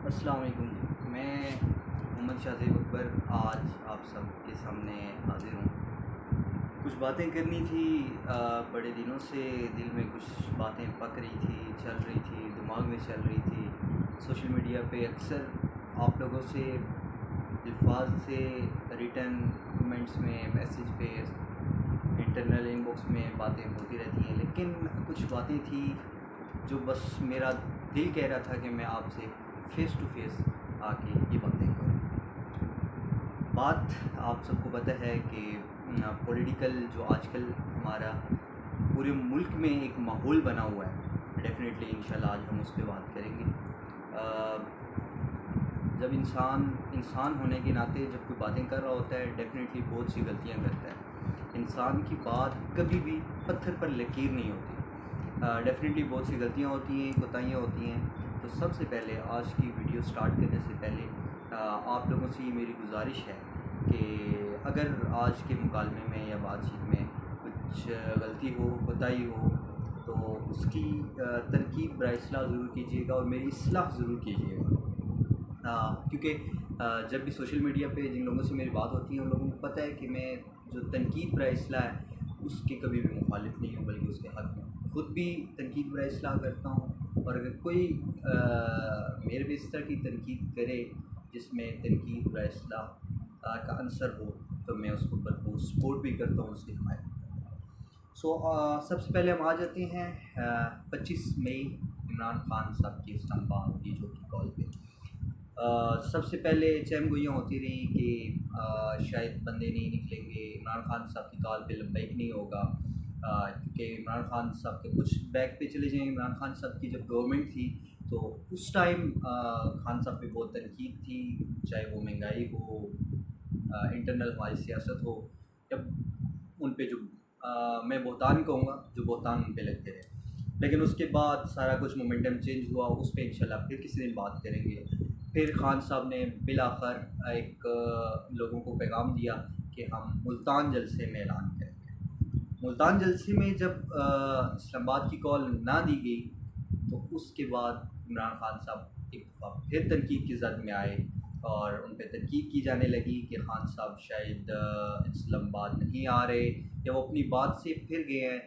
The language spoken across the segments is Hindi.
अस्सलाम वालेकुम। मैं मोहम्मद शाहज़ेब अकबर आज आप सब के सामने हाज़िर हूँ। कुछ बातें करनी थी। बड़े दिनों से दिल में कुछ बातें पक रही थी, चल रही थी, दिमाग में चल रही थी। सोशल मीडिया पे अक्सर आप लोगों से अल्फाज से रिटर्न कमेंट्स में, मैसेज पे, इंटरनल इनबॉक्स में बातें होती रहती हैं, लेकिन कुछ बातें थी जो बस मेरा दिल कह रहा था कि मैं आपसे फ़ेस टू फेस आके ये बातें करूँ। बात आप सबको पता है कि पॉलिटिकल जो आजकल हमारा पूरे मुल्क में एक माहौल बना हुआ है। डेफ़िनेटली इंशाल्लाह आज हम उस पे बात करेंगे। जब इंसान होने के नाते जब कोई बातें कर रहा होता है, डेफ़िनेटली बहुत सी गलतियाँ करता है। इंसान की बात कभी भी पत्थर पर लकीर नहीं होती। डेफ़िनेटली बहुत सी गलतियाँ होती हैं, कोताहियाँ होती हैं। तो सबसे पहले आज की वीडियो स्टार्ट करने से पहले आप लोगों से ये मेरी गुजारिश है कि अगर आज के मुकालमे में या बातचीत में कुछ गलती हो, कोताही हो, तो उसकी तनकीद बर इस्लाह ज़रूर कीजिएगा और मेरी इस्लाह ज़रूर कीजिएगा। क्योंकि जब भी सोशल मीडिया पे जिन लोगों से मेरी बात होती है उन लोगों को पता है कि मैं जो तनकीद बर इस्लाह है उसके कभी भी मुखालिफ नहीं हूँ, बल्कि उसके हक़ में ख़ुद भी तनकीद बर इस्लाह करता हूँ। और अगर कोई मेरे पे इस तरह की तनकीद करे जिसमें तनकीद बर इस्लाह का अंसर हो, तो मैं उसको भरपूर सपोर्ट भी करता हूँ, उसकी हिमायत भी करता हूँ। सबसे पहले हम आ जाते हैं 25 मई इमरान खान साहब की इस्लामाबाद वीडियो की कॉल पे। सबसे पहले चहमगोइयाँ होती रही कि शायद बंदे नहीं निकलेंगे, इमरान खान साहब की कॉल पे लब्बैक नहीं होगा, क्योंकि इमरान खान साहब के कुछ बैक पे चले जाएँ। इमरान खान साहब की जब गवर्नमेंट थी तो उस टाइम खान साहब पे बहुत तनकीद थी, चाहे वो महंगाई हो, इंटरनल हमारी सियासत हो, जब उन पे जो मैं बहतान कहूँगा, जो बहतान उन पे लगते रहे। लेकिन उसके बाद सारा कुछ मोमेंटम चेंज हुआ, उस पे इंशाल्लाह फिर किसी दिन बात करेंगे। फिर खान साहब ने बिलाखिर एक लोगों को पैगाम दिया कि हम मुल्तान जलसे में ऐलान करेंगे। मुल्तान जलसे में जब इस्लामाबाद की कॉल ना दी गई, तो उसके बाद इमरान खान साहब एक दफ़ा फिर तनकीद की ज़द में आए और उन पे तनकीद की जाने लगी कि खान साहब शायद इस्लामाबाद नहीं आ रहे, या वो अपनी बात से फिर गए हैं,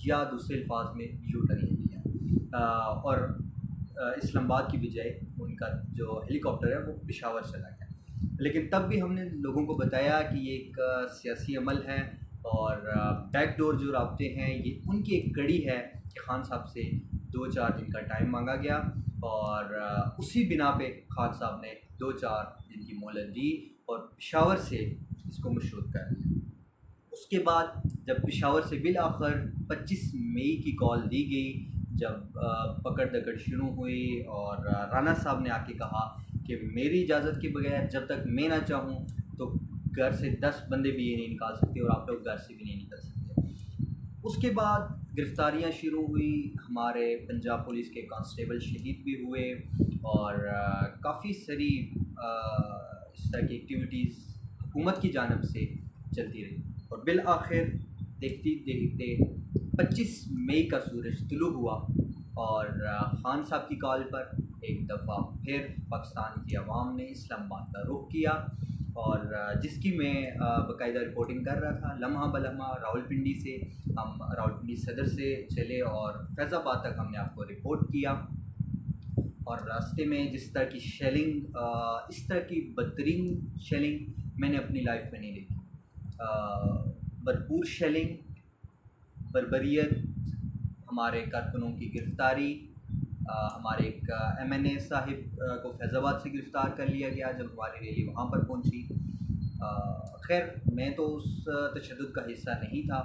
या दूसरे अल्फाज में यू टर्न ले लिया। और इस्लामाबाद की बजाय उनका जो हेलीकॉप्टर है वो पेशावर चला गया। लेकिन तब भी हमने लोगों को बताया कि ये एक सियासी अमल है और बैकडोर जो राब्ते हैं ये उनकी एक कड़ी है कि खान साहब से 2-4 दिन का टाइम मांगा गया और उसी बिना पे खान साहब ने 2-4 दिन की मोहलत दी और पेशावर से इसको मशरूत कर दिया। उसके बाद जब पेशावर से बिलाखिर 25 मई की कॉल दी गई, जब पकड़ दकड़ शुरू हुई और राना साहब ने आके कहा कि मेरी इजाज़त के बगैर जब तक मैं ना चाहूँ तो घर से 10 बंदे भी ये नहीं निकाल सकते और आप लोग घर से भी नहीं निकल सकते। उसके बाद गिरफ़्तारियाँ शुरू हुई, हमारे पंजाब पुलिस के कांस्टेबल शहीद भी हुए और काफ़ी सारी इस तरह की एक्टिविटीज़ हुकूमत की जानिब से चलती रही और बिल आखिर देखते देखते 25 मई का सूरज तुलू हुआ और खान साहब की कॉल पर एक दफ़ा फिर पाकिस्तान की आवाम ने इस्लामाबाद का रुख किया और जिसकी मैं बाकायदा रिपोर्टिंग कर रहा था लम्हा बलम्हा। रावलपिंडी से हम रावलपिंडी सदर से चले और फैज़ाबाद तक हमने आपको रिपोर्ट किया और रास्ते में जिस तरह की शेलिंग, इस तरह की बदतरीन शेलिंग मैंने अपनी लाइफ में नहीं देखी। भरपूर शेलिंग, बर्बरियत, हमारे कारकुनों की गिरफ़्तारी, हमारे एक MNA साहिब को फैज़ाबाद से गिरफ़्तार कर लिया गया जब हमारी रैली वहाँ पर पहुँची। खैर मैं तो उस तशद्दुद का हिस्सा नहीं था।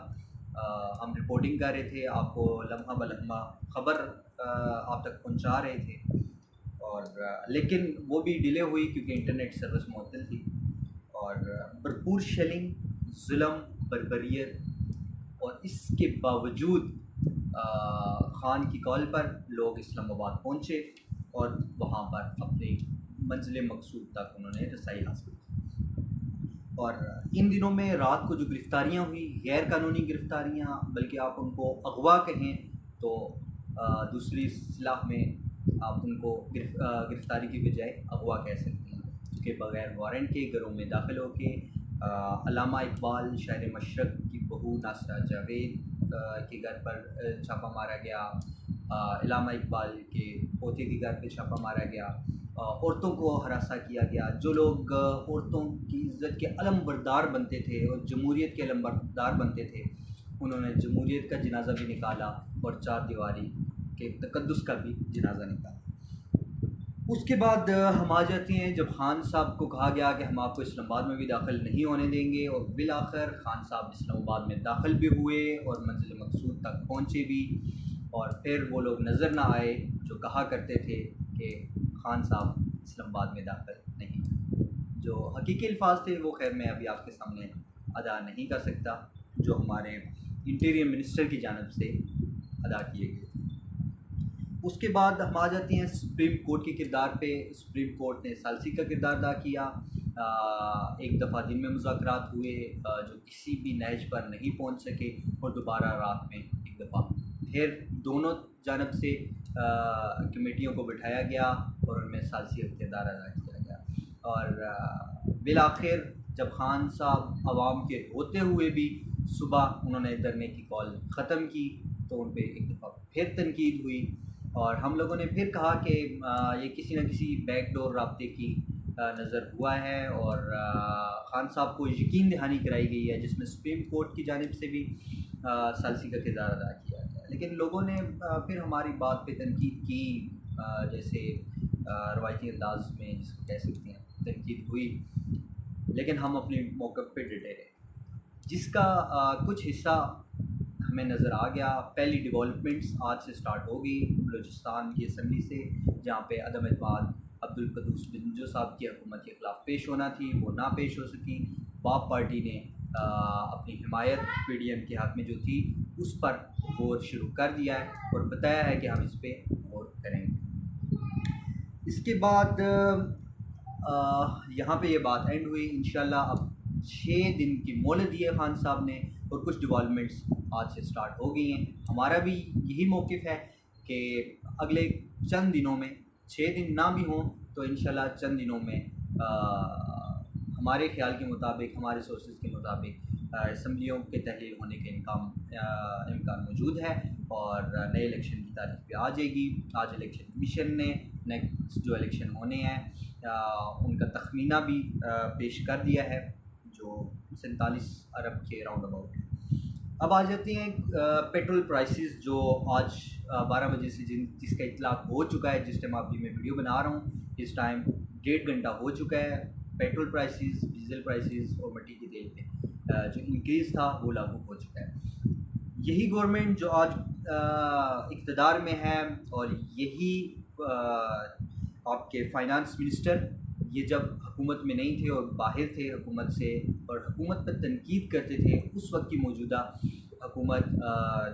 हम रिपोर्टिंग कर रहे थे, आपको लम्हा बलम्हा ख़बर आप तक पहुँचा रहे थे और लेकिन वो भी डिले हुई क्योंकि इंटरनेट सर्विस मुअत्तल थी और भरपूर शेलिंग, जुल्म, बर्बरियत और इसके बावजूद ख़ान की कॉल पर लोग इस्लामाबाद पहुँचे और वहाँ पर अपनी मंज़िल मकसूद तक उन्होंने रसाई हासिल की। और इन दिनों में रात को जो गिरफ़्तारियाँ हुई, गैर कानूनी गिरफ़्तारियाँ, बल्कि आप उनको अगवा कहें तो दूसरी इस्तिलाह में आप उनको गिरफ़्तारी की बजाय अगवा कह सकते हैं, क्योंकि बग़ैर वारंट के घरों में दाखिल होके अल्लामा इकबाल शायर मशरक़ की बहू नासरा जावेद के घर पर छापा मारा गया, अल्लामा इकबाल के पोते के घर पे छापा मारा गया, औरतों को हरासा किया गया। जो लोग औरतों की इज़्ज़त के अलमबरदार बनते थे और जमहूरियत के अलमबरदार बनते थे, उन्होंने जमहूरियत का जनाज़ा भी निकाला और चार दीवारी के तकद्दुस का भी जनाज़ा निकाला। उसके बाद हम आ जाते हैं जब ख़ान साहब को कहा गया कि हम आपको इस्लामाबाद में भी दाखिल नहीं होने देंगे, और बिलाखिर ख़ान साहब इस्लामाबाद में दाखिल भी हुए और मंजिल मकसूद तक पहुँचे भी। और फिर वो लोग नज़र ना आए जो कहा करते थे कि ख़ान साहब इस्लामाबाद में दाखिल नहीं हुए। जो हकीकी अल्फाज थे वो खैर मैं अभी आपके सामने अदा नहीं कर सकता, जो हमारे इंटीरियर मिनिस्टर की जानिब से अदा किए गए थे। उसके बाद हम आ जाते हैं सुप्रीम कोर्ट के किरदार पे। सुप्रीम कोर्ट ने सालसी का किरदार अदा किया। एक दफ़ा दिन में मुज़ाकरात हुए जो किसी भी नहज पर नहीं पहुंच सके, और दोबारा रात में एक दफ़ा फिर दोनों जानब से कमेटियों को बिठाया गया और उनमें सालसी का किरदार अदा किया गया। और बिलाखिर जब ख़ान साहब आवाम के होते हुए भी सुबह उन्होंने धरने की कॉल ख़त्म की, तो उन पर एक दफ़ा फिर तनकीद हुई, और हम लोगों ने फिर कहा कि ये किसी न किसी बैकडोर राब्ते की नज़र हुआ है, और ख़ान साहब को यकीन दहानी कराई गई है, जिसमें सुप्रीम कोर्ट की जानिब से भी सालसी का किरदार अदा किया गया। लेकिन लोगों ने फिर हमारी बात पे तनकीद की, जैसे रवायती अंदाज में जिसको कह सकते हैं तनकीद हुई, लेकिन हम अपने मौक़िफ़ पे डटे रहे, जिसका कुछ हिस्सा हमें नज़र आ गया। पहली डेवलपमेंट्स आज से स्टार्ट हो गई बलूचिस्तान की असम्बली से, जहाँ पे अदम एतमाद अब्दुल क़ुद्दूस बिंजो साहब की हुकूमत के ख़िलाफ़ पेश होना थी, वो ना पेश हो सकी। बाप पार्टी ने अपनी हिमायत PDM के हक़ में जो थी उस पर गौर शुरू कर दिया है और बताया है कि हम इस पर गौर करेंगे। इसके बाद यहाँ पे ये बात एंड हुई। इंशाल्लाह अब 6 दिन की मोहलत दी है ख़ान साहब ने, और कुछ डेवलपमेंट्स आज से स्टार्ट हो गई हैं। हमारा भी यही मौक़िफ़ है कि अगले चंद दिनों में, 6 दिन ना भी हों तो इंशाल्लाह चंद दिनों में हमारे ख़्याल के मुताबिक, हमारे सोर्सेज़ के मुताबिक असम्बलियों के तहलील होने के इम्कान मौजूद है, और नए इलेक्शन की तारीख भी आ जाएगी। आज इलेक्शन कमीशन ने नेक्स्ट जो इलेक्शन होने हैं उनका तखमीना भी पेश कर दिया है, जो 47 अरब के राउंड अबाउट है। अब आ जाते हैं पेट्रोल प्राइसेस, जो आज 12 बजे से जिसका इतलाक़ हो चुका है। जिस टाइम अभी मैं वीडियो बना रहा हूँ, इस टाइम 1.5 घंटा हो चुका है। पेट्रोल प्राइसेस, डीज़ल प्राइसेस और मिट्टी के तेल पे जो इंक्रीज़ था वो लागू हो चुका है। यही गवर्नमेंट जो आज इक़्तिदार में है, और यही आपके फ़ाइनेंस मिनिस्टर, ये जब हुकूमत में नहीं थे और बाहर थे हुकूमत से और हुकूमत पर तनकीद करते थे, उस वक्त की मौजूदा हुकूमत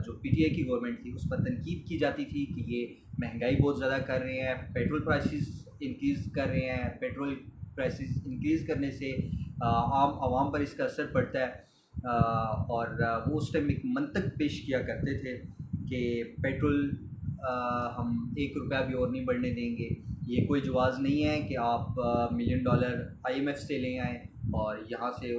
जो PTI की गवर्नमेंट थी उस पर तनकीद की जाती थी कि ये महंगाई बहुत ज़्यादा कर रहे हैं, पेट्रोल प्राइसेस इंक्रीज़ कर रहे हैं। पेट्रोल प्राइसेस इंक्रीज़ करने से आम आवाम पर इसका असर पड़ता है, और वो उस टाइम एक मंतक पेश किया करते थे कि पेट्रोल हम ₹1 भी और नहीं बढ़ने देंगे। ये कोई जवाज़ नहीं है कि आप $1 मिलियन IMF से ले आएँ और यहाँ से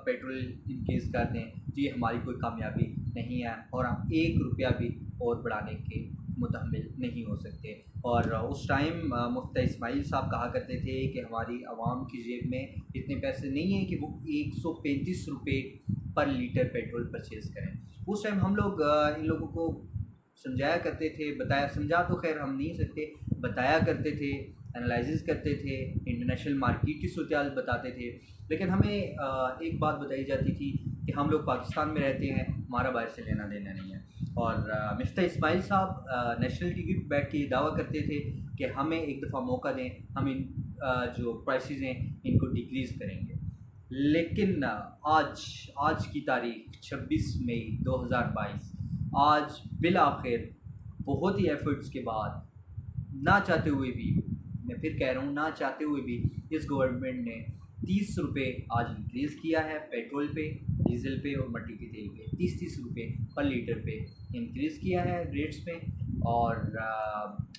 पेट्रोल इंक्रीज़ कर दें, तो ये हमारी कोई कामयाबी नहीं है, और हम ₹1 भी और बढ़ाने के मुतहम्मिल नहीं हो सकते। और उस टाइम मुफ्ती इस्माइल साहब कहा करते थे कि हमारी आवाम की जेब में इतने पैसे नहीं हैं कि वो ₹135 पर लीटर पेट्रोल परचेज़ करें। उस टाइम हम लोग इन लोगों को समझाया करते थे, बताया, समझा तो खैर हम नहीं सकते, बताया करते थे, एनालिसिस करते थे, इंटरनेशनल मार्केट की सूरत बताते थे। लेकिन हमें एक बात बताई जाती थी कि हम लोग पाकिस्तान में रहते हैं, हमारा बाहर से लेना देना नहीं है। और मुफ्ती इस्माइल साहब नेशनल टीवी पर बैठ के ये दावा करते थे कि हमें एक दफ़ा मौका दें, हम इन जो प्राइसेस हैं इनको डिक्रीज़ करेंगे। लेकिन आज की तारीख 26 मई 2022, आज बिलाखिर बहुत ही एफ़र्ट्स के बाद, ना चाहते हुए भी, मैं फिर कह रहा हूँ, ना चाहते हुए भी इस गवर्नमेंट ने ₹30 आज इंक्रीज़ किया है पेट्रोल पे, डीज़ल पे और मिट्टी के तेल पे। ₹30 पर लीटर पे इंक्रीज़ किया है रेट्स में। और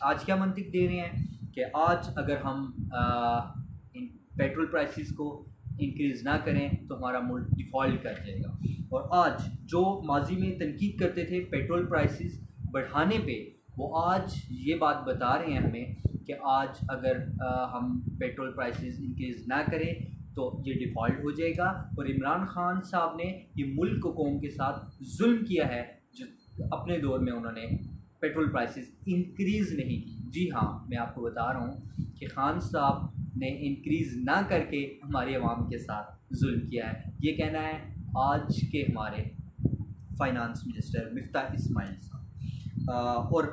आज क्या मंतिक दे रहे हैं कि आज अगर हम इन पेट्रोल प्राइसेस को इंक्रीज़ ना करें तो हमारा मुल्क डिफ़ॉल्ट कर जाएगा। और आज जो माजी में तनकीद करते थे पेट्रोल प्राइसेस बढ़ाने पे, वो आज ये बात बता रहे हैं हमें कि आज अगर हम पेट्रोल प्राइसेस इंक्रीज़ ना करें तो ये डिफ़ॉल्ट हो जाएगा। और इमरान खान साहब ने ये मुल्क को कौम के साथ जुल्म किया है जो अपने दौर में उन्होंने पेट्रोल प्राइसेस इंक्रीज़ नहीं की। जी हाँ, मैं आपको बता रहा हूँ कि खान साहब ने इंक्रीज़ ना करके हमारी आवाम के साथ जुल्म किया है। ये कहना है आज के हमारे फाइनेंस मिनिस्टर मिफ्ताह इस्माइल साहब। और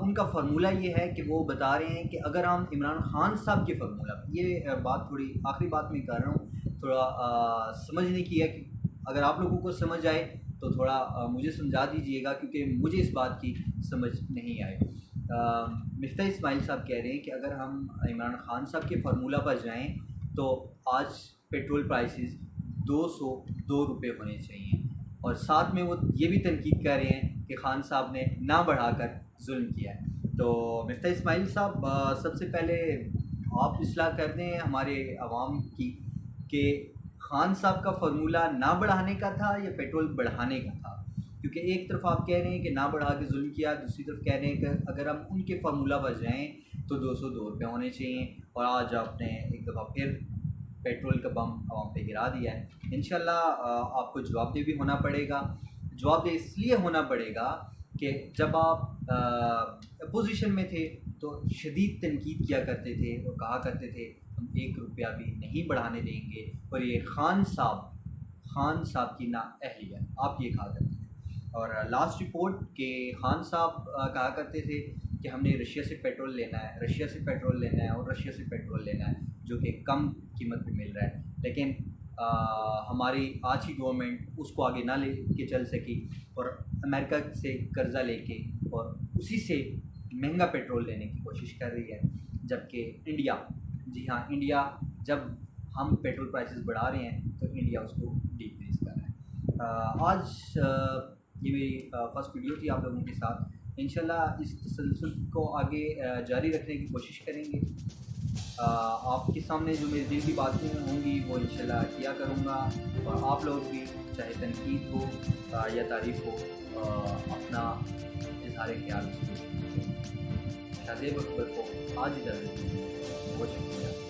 उनका फ़ार्मूला ये है कि वो बता रहे हैं कि अगर हम इमरान खान साहब के फ़ार्मूला, ये बात थोड़ी आखिरी बात में कर रहा हूँ, थोड़ा समझने की है कि अगर आप लोगों को समझ आए तो थोड़ा मुझे समझा दीजिएगा, क्योंकि मुझे इस बात की समझ नहीं आई। मिफ्ताह इस्माइल साहब कह रहे हैं कि अगर हम इमरान खान साहब के फार्मूला पर जाएं तो आज पेट्रोल प्राइसेस 202 रुपये होने चाहिए। और साथ में वो ये भी तनकीद कर रहे हैं कि खान साहब ने ना बढ़ाकर जुल्म किया है। तो मिफ्ताह इस्माइल साहब, सबसे पहले आप इस्लाह कर दें हमारे अवाम की कि खान साहब का फार्मूला ना बढ़ाने का था या पेट्रोल बढ़ाने का था। क्योंकि एक तरफ आप कह रहे हैं कि ना बढ़ा के जुल्म किया, दूसरी तरफ कह रहे हैं कि अगर हम उनके फार्मूला पर जाएँ तो 202 रुपये होने चाहिए। और आज आपने एक दफ़ा फिर पेट्रोल का बम आवाम पे गिरा दिया है। इंशाल्लाह आपको जवाबदेह भी होना पड़ेगा। जवाबदेह इसलिए होना पड़ेगा कि जब आप अपोजिशन में थे तो शदीद तनकीद किया करते थे और कहा करते थे हम 1 रुपया भी नहीं बढ़ाने देंगे। और ये खान साहब की नाअहलियत आप ये कहा करते थे। और लास्ट रिपोर्ट के खान साहब कहा करते थे कि हमने रशिया से पेट्रोल लेना है, रशिया से पेट्रोल लेना है और रशिया से पेट्रोल लेना है, जो कि कम कीमत पे मिल रहा है। लेकिन हमारी आज की गवर्नमेंट उसको आगे ना ले के चल सकी और अमेरिका से कर्ज़ा लेके और उसी से महंगा पेट्रोल लेने की कोशिश कर रही है। जबकि इंडिया, जी हाँ, इंडिया जब हम पेट्रोल प्राइसेस बढ़ा रहे हैं तो इंडिया उसको डिक्रीज़ कर रहा है। आज ये मेरी फर्स्ट वीडियो थी आप लोगों के साथ। इंशाल्लाह इस तसलसल को आगे जारी रखने की कोशिश करेंगे। आपके सामने जो मेरे दिल की बातें होंगी वो इंशाल्लाह किया करूँगा। और आप लोग भी चाहे तनकीद हो या तारीफ़ हो, अपना इज़हार ख्याल शादी बखबर को आज इजाज़त दीजिए। बहुत शुक्रिया।